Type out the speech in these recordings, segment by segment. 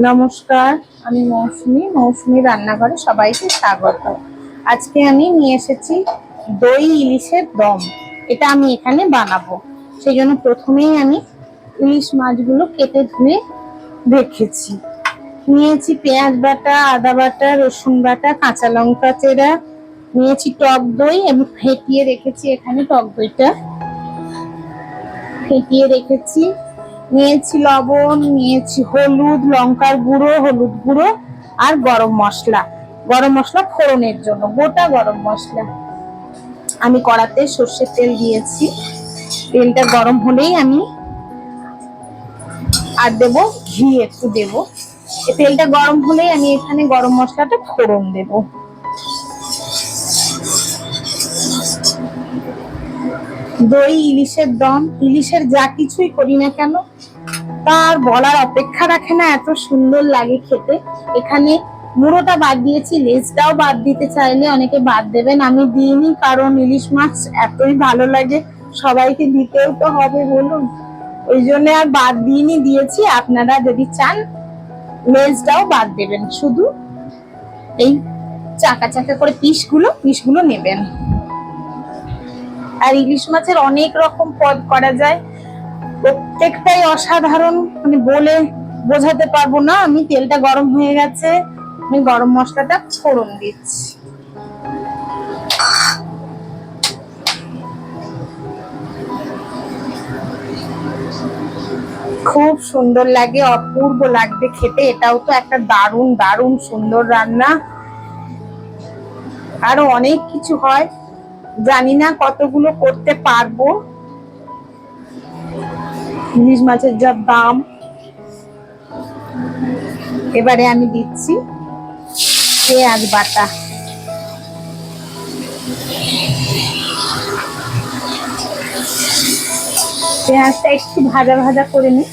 নমস্কার, আমি মৌসুমি রান্নাঘরে সবাইকে স্বাগত। আজকে আমি নিয়ে এসেছি দই ইলিশের দম। এটা আমি এখানে বানাবো। সেই জন্য প্রথমেই আমি ইলিশ মাছগুলো কেটে ধুয়ে রেখেছি। নিয়েছি পেঁয়াজ বাটা, আদা বাটা, রসুন বাটা, কাঁচা লঙ্কা চেরা, নিয়েছি টক দই এবং ফেটিয়ে রেখেছি। এখানে টক দইটা ফেটিয়ে রেখেছি। নিয়েছি লবণ, নিয়েছি হলুদ, লঙ্কার গুঁড়ো, হলুদ গুঁড়ো আর গরম মশলা ফোড়নের জন্য, গোটা গরম মশলা। আমি কড়াতে সর্ষের তেল দিয়েছি। তেলটা গরম হলেই আমি আর দেবো ঘি, একটু দেবো। তেলটা গরম হলেই আমি এখানে গরম মশলাটা ফোড়ন দেবো। দই ইলিশের দম, ইলিশের যা কিছুই করি না কেন তার বলার অপেক্ষা রাখে না, এত সুন্দর লাগে খেতে। এখানে মুড়োটা বাদ দিয়েছি, লেজটাও বাদ দিতে চাইলে অনেকে বাদ দেবেন, আমি দিইনি, কারণ ইলিশ মাছ এতই ভালো লাগে, সবাইকে দিতেও তো হবে বলুন, ওই জন্য আর বাদ দিইনি, দিয়েছি। আপনারা যদি চান লেজটাও বাদ দেবেন, শুধু এই চাকা চাকা করে পিসগুলো নেবেন। আর ইলিশ মাছের অনেক রকম পদ করা যায়, প্রত্যেকটাই অসাধারণ, মানে বলে বোঝাতে পারবো না। আমি তেলটা গরম হয়ে গেছে, আমি গরম মশলাটা ফোড়ন দিচ্ছি। খুব সুন্দর লাগে, অপূর্ব লাগবে খেতে। এটাও তো একটা দারুণ দারুণ সুন্দর রান্না। আরো অনেক কিছু হয়, জানি না কতগুলো করতে পারবো। ইলিশ মাছের যা দাম। এবারে আমি দিচ্ছি পেঁয়াজ বাটা। পেঁয়াজটা একটু ভাজা ভাজা করে নিই।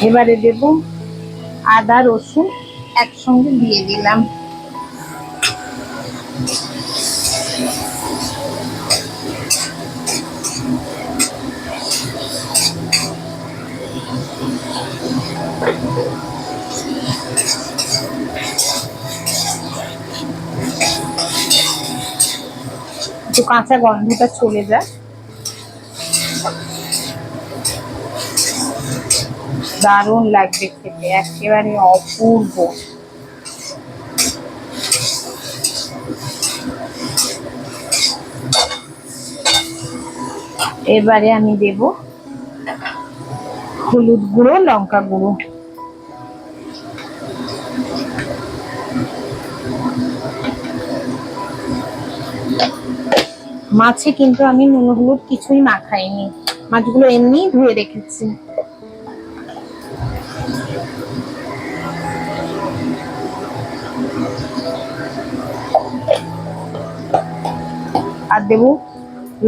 এবারে দেব আদা রসুন একসঙ্গে দিয়ে দিলাম। একটু কাঁচা গন্ধটা চলে যায়। দারুণ লাগবে খেতে, একেবারে অপূর্ব। এবারে আমি দেব হলুদ গুঁড়ো, লঙ্কা গুঁড়ো। মাছে কিন্তু আমি নুন হলুদ কিছুই মাখাইনি, মাছগুলো এমনি ধুয়ে রেখেছি। আর দেব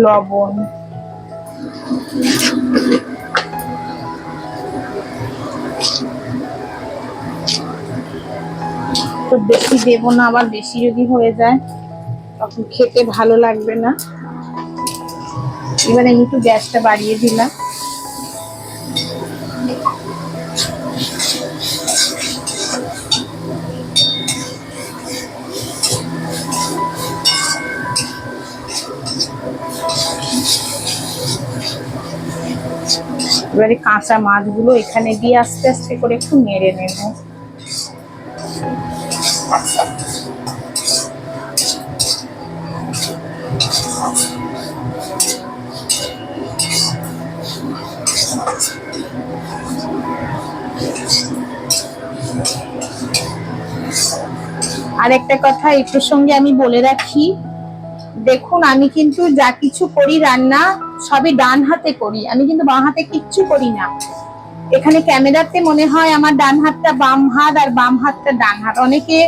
লবণ। তো বেশি দেব না, আবার বেশি যদি হয়ে যায় তখন খেতে ভালো লাগবে না। এবারে আমি একটু গ্যাসটা বাড়িয়ে দিলাম। এবারে কাঁচা মাছগুলো এখানে দিয়ে আস্তে আস্তে করে একটু নেড়ে নেব। আর একটা কথা এই প্রসঙ্গে আমি বলে রাখি, দেখুন আমি কিন্তু যা কিছু করি রান্না সবই ডান হাতে করি, আমি কিন্তু বাঁ হাতে কিচ্ছু করি না। এখানে ক্যামেরাতে মনে হয় আমার ডান হাতটা বাম হাত আর বাম হাতটা ডান হাত, অনেকে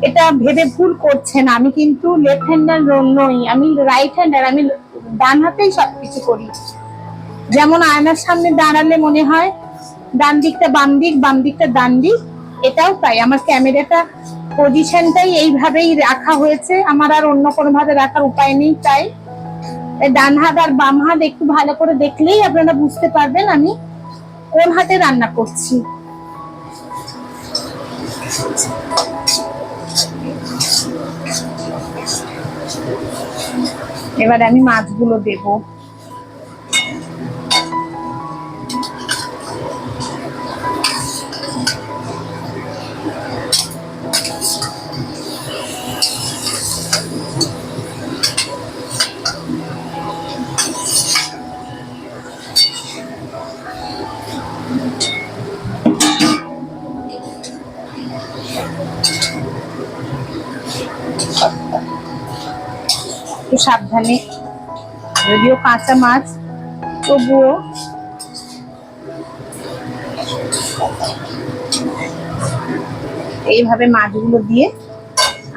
এটা ভেবে ভুল করছেন। আমি কিন্তু লেফট হ্যান্ডার নই, আমি রাইট হ্যান্ডার, আমি ডান হাতেই সবকিছু করি। যেমন আয়নার সামনে দাঁড়ালে মনে হয় ডান দিকটা বাম দিক, বাম দিকটা ডান দিক, এটাও তাই, আমার ক্যামেরাটা পজিশনটাই এইভাবেই রাখা হয়েছে, আমার আর অন্য কোনো ভাবে রাখার উপায় নেই। তাই ডান হাত আর বাম হাত একটু ভালো করে দেখলেই আপনারা বুঝতে পারবেন আমি কোন হাতে রান্না করছি। এবারে আমি মাছগুলো দেব। একটু সাবধানে, যদিও কাঁচা মাছ তবুও এইভাবে মাছগুলো দিয়ে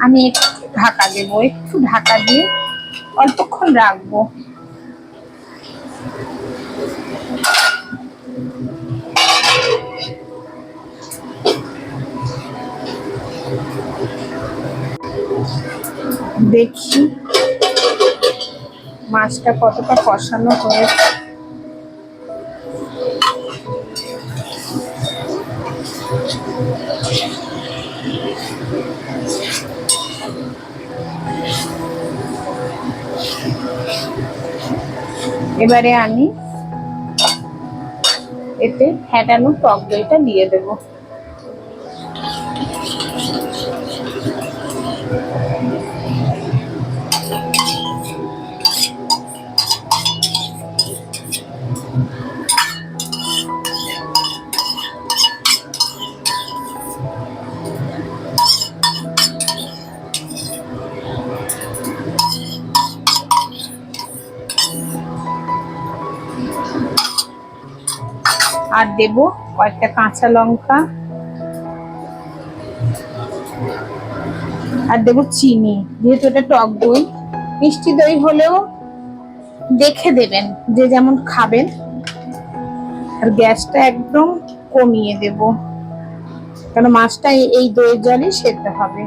আমি একটু ঢাকা দেবো, একটু ঢাকা দিয়ে অল্পক্ষণ রাখবো। দেখি মাছটা কতটা কষানো হয়েছে। এবারে আমি এতে ফ্যাটানো টক দইটা দিয়ে দেবো। আর দেব কয়েকটা কাঁচা লঙ্কা, আর দেব চিনি। যেহেতু এটা টক দই, মিষ্টি দই হলেও দেখে দেবেন যে যেমন খাবেন। আর গ্যাসটা একদম কমিয়ে দেব, কারণ মাছটা এই দইয়ের জলে সেদ্ধ হবে।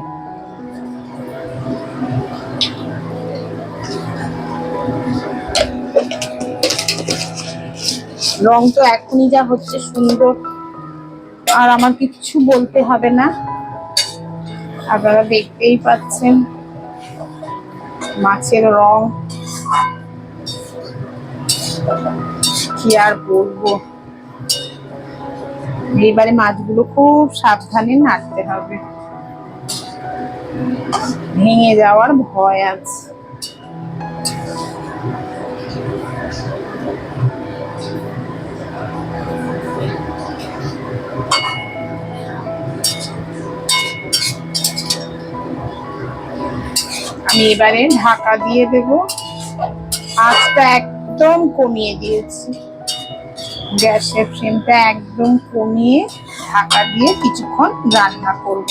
রং তো এখনই যা হচ্ছে সুন্দর, আর আমার কিছু বলতে হবে না, আপনারা দেখতেই পাচ্ছেন মাছের রং। কি আর বলবো, এবারে মাছগুলো খুব সাবধানে নাড়তে হবে, ভেঙে যাওয়ার ভয় আছে। আমি এবারে ঢাকা দিয়ে দেব, আঁচটা একদম কমিয়ে দিয়েছি, গ্যাসের ফ্লেমটা একদম কমিয়ে ঢাকা দিয়ে কিছুক্ষণ রান্না করব।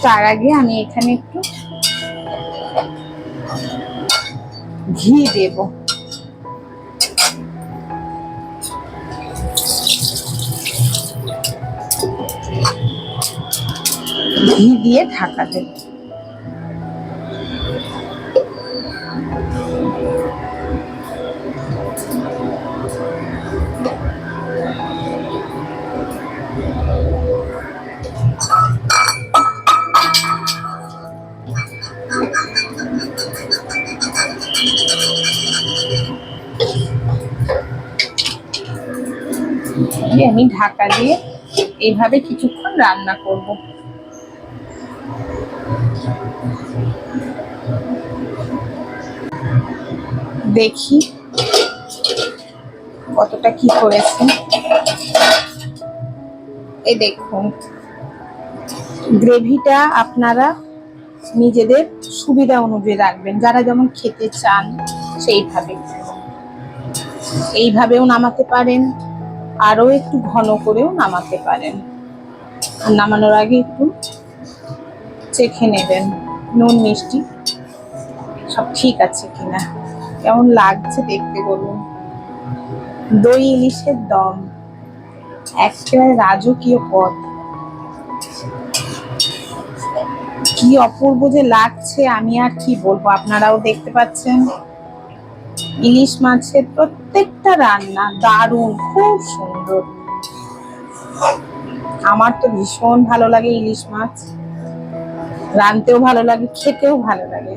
তার আগে আমি এখানে একটু ঘি দেব। ঘি দিয়ে ঢাকা দেব। আমি ঢাকা দিয়ে এইভাবে কিছুক্ষণ রান্না করব। দেখি কতটা কি করেছে। এই দেখুন, গ্রেভিটা আপনারা নিজেদের সুবিধা অনুযায়ী রাখবেন, যারা যেমন খেতে চান সেইভাবে। এইভাবেও নামাতে পারেন, আরো একটু ঘন করেও নামাতে পারেন। নামানোর আগে একটু চেখে নেবেন নুন মিষ্টি সব ঠিক আছে কিনা, কেমন লাগছে দেখতে বলুন। দই ইলিশের দম একেবারে রাজকীয় পদ। কি অপূর্ব যে লাগছে, আমি আর কি বলবো, আপনারাও দেখতে পাচ্ছেন। ইলিশ মাছের প্রত্যেকটা রান্না দারুণ, খুব সুন্দর। আমার তো ভীষণ ভালো লাগে ইলিশ মাছ, রাঁধতেও ভালো লাগে, খেতেও ভালো লাগে।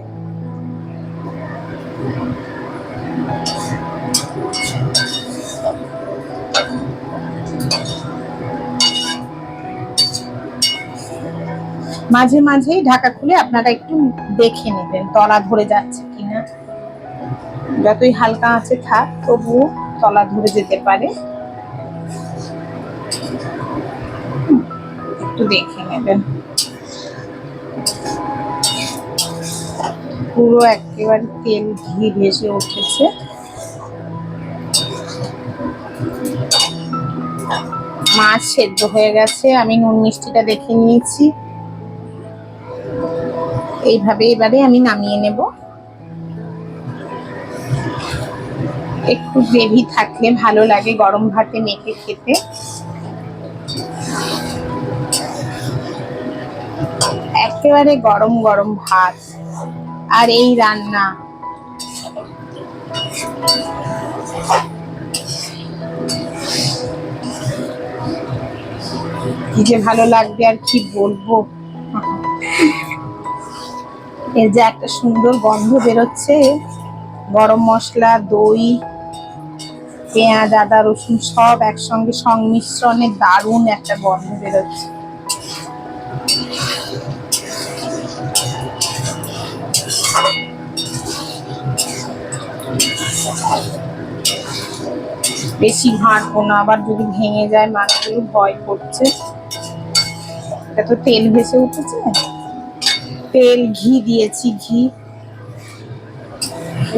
মাঝে মাঝেই ঢাকা খুলে আপনারা একটু দেখে নেবেন তলা ধরে যাচ্ছে কিনা। যতই হালকা আঁচে থাক তবুও তলা ধরে যেতে পারে, একটু দেখে নেবেন। পুরো একেবারে তেল ঘি ভেসে উঠেছে। মাছ সেদ্ধ হয়ে গেছে, আমি নুন মিষ্টিটা দেখে নিয়েছি। এইভাবে এবারে আমি নামিয়ে নেব। একটু গ্রেভি থাকলে ভালো লাগে গরম ভাতে মেখে খেতে। একেবারে গরম গরম ভাত আর এই রান্না, কি যে ভালো লাগবে আর কি বলবো। এর যে একটা সুন্দর গন্ধ বেরোচ্ছে, গরম মশলা, দই, পেঁয়াজ, আদা, রসুন সব একসঙ্গে সংমিশ্রণে দারুণ একটা গন্ধ বেরোচ্ছে। বেশি ঘাঁটবো না, আবার যদি ভেঙে যায় মাছগুলো, ভয় করছে। এটা তো তেল ভেসে উঠেছে, তেল ঘি দিয়েছি, ঘি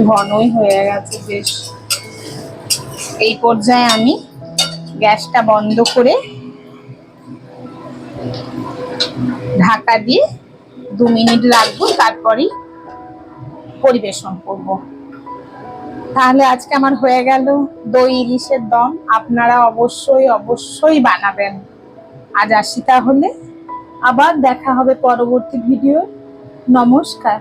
ঘনই হয়ে গেছে বেশ। এই পর্যায়ে আমি গ্যাসটা বন্ধ করে ঢাকা দিয়ে 2 মিনিট রাখবো, তারপরই পরিবেশন করব। তাহলে আজকে আমার হয়ে গেল দই ইলিশের দম। আপনারা অবশ্যই অবশ্যই বানাবেন। আজ আসি তাহলে, আবার দেখা হবে পরবর্তী ভিডিও। নমস্কার।